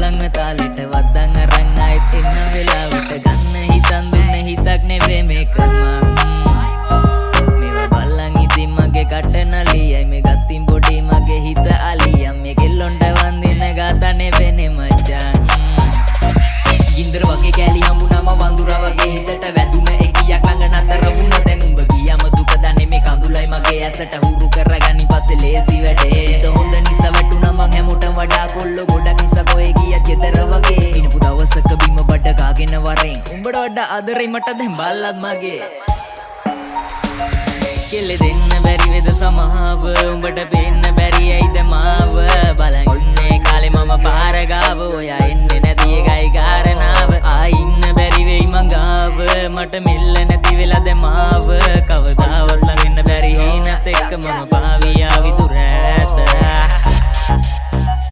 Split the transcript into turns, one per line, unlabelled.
බල්ලන්ව තාලෙට වද්දන් අරන් ආයෙත් එන්න වෙලාවට ගන්න හිතන් දුන්න හිතක් නෙවේ මේක මේවා බල්ලන් ඉතින් මගේ කට නලියයි මේ ගත්තින් පොඩි මගේ හිත අලියම් මේ කෙල්ලොන්ට වන්දින ගාතා නෙවෙනේ මචං ගින්දර වගේ කෑලි හම්බුනම වඳුරා වගේ හිතට වැදුන එකියක් ළඟ නතර වුණා දැන් උඹ ගියම දුක දන්නේ මේ කඳුලයි මගේ ඇසට හුරු කරගනි පස්සේ ලේසි වැඩේ හිත හොඳ නිසා වැටුණා මං හැමෝටම වඩා කොල්ල ගොඩක් නිසා කොහෙ ගියත් ගෙදර වගේ ඉනපු දවසක බිම බඩ ගාගෙන වරෙන් උඹට වඩා ආදරේ මට දැන් බල්ලත් මගේ කෙල්ල දෙන්න බැරි වේද සමාව උඹට පේන්න බැරි ඇයිද මාව බලන්